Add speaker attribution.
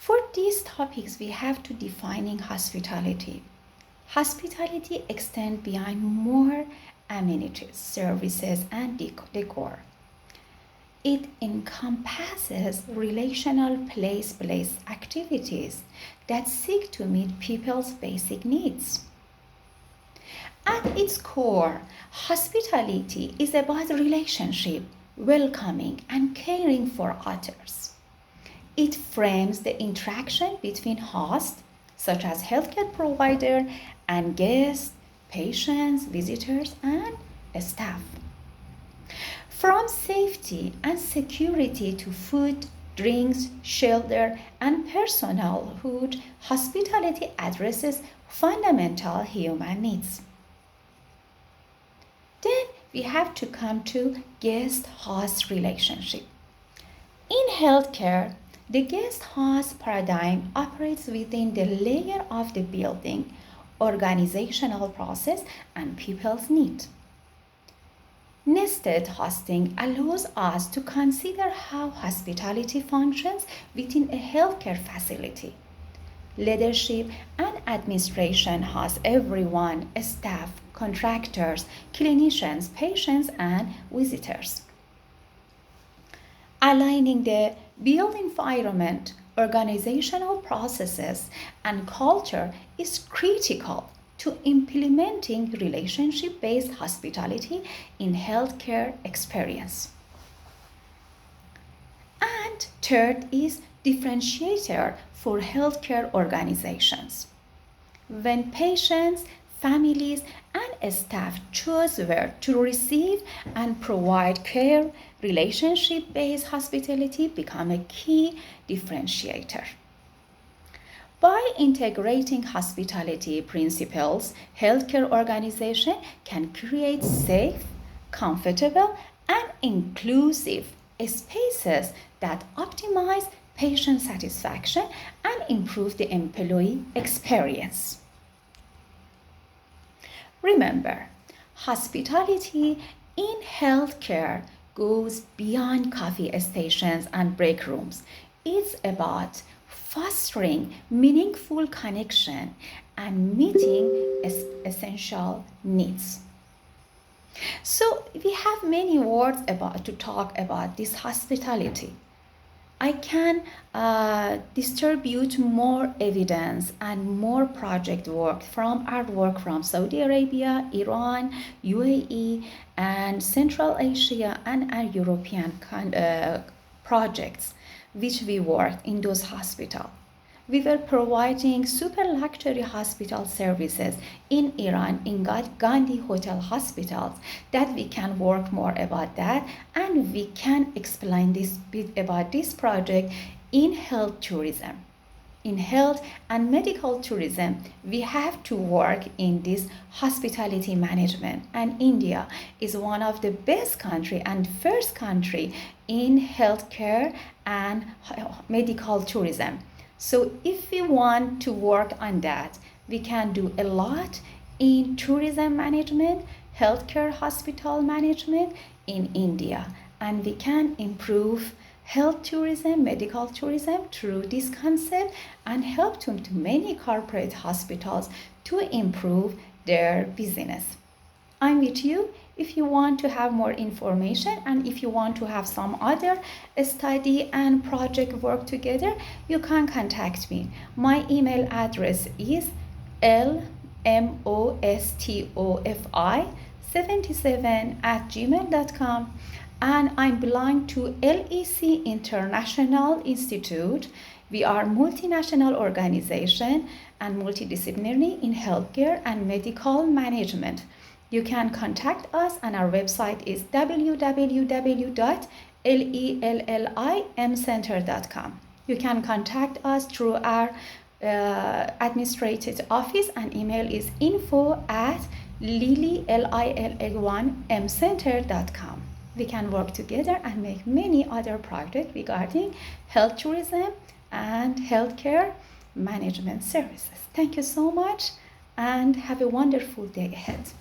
Speaker 1: For these topics, we have to defining hospitality. Hospitality extends beyond more amenities, services, and decor. It encompasses relational place-based activities that seek to meet people's basic needs. At its core, hospitality is about relationship, welcoming, and caring for others. It frames the interaction between hosts, such as healthcare provider, and guests, patients, visitors, and staff. From safety and security to food, drinks, shelter, and personalhood, hospitality addresses fundamental human needs. Then we have to come to guest-host relationship. In healthcare, the guest-host paradigm operates within the layer of the building, organizational process, and people's need. Nested hosting allows us to consider how hospitality functions within a healthcare facility. Leadership and administration host everyone, staff, contractors, clinicians, patients, and visitors. Aligning the built environment, organizational processes, and culture is critical to implementing relationship-based hospitality in healthcare experience. And third is differentiator for healthcare organizations. When patients, families, and staff choose where to receive and provide care, relationship-based hospitality becomes a key differentiator. By integrating hospitality principles, healthcare organizations can create safe, comfortable, and inclusive spaces that optimize patient satisfaction and improve the employee experience. Remember, hospitality in healthcare goes beyond coffee stations and break rooms. It's about fostering meaningful connection and meeting essential needs. So we have many words to talk about this hospitality. I can distribute more evidence and more project work from our work from Saudi Arabia, Iran, UAE, and Central Asia, and our European projects which we worked in those hospitals. We were providing super luxury hospital services in Iran, in Gandhi Hotel hospitals, that we can work more about that, and we can explain this bit about this project in health tourism. In health and medical tourism, we have to work in this hospitality management, and India is one of the best country and first country in healthcare and medical tourism. So if we want to work on that, we can do a lot in tourism management, healthcare hospital management in India, and we can improve health tourism, medical tourism through this concept and help to many corporate hospitals to improve their business. I'm with you. If you want to have more information and if you want to have some other study and project work together, you can contact me. My email address is lmostofi77@gmail.com, and I belong to LEC International Institute. We are multinational organization and multidisciplinary in healthcare and medical management. You can contact us, and our website is www.lellimcenter.com. You can contact us through our administrative office, and email is info@lilly1mcenter.com. We can work together and make many other projects regarding health tourism and healthcare management services. Thank you so much, and have a wonderful day ahead.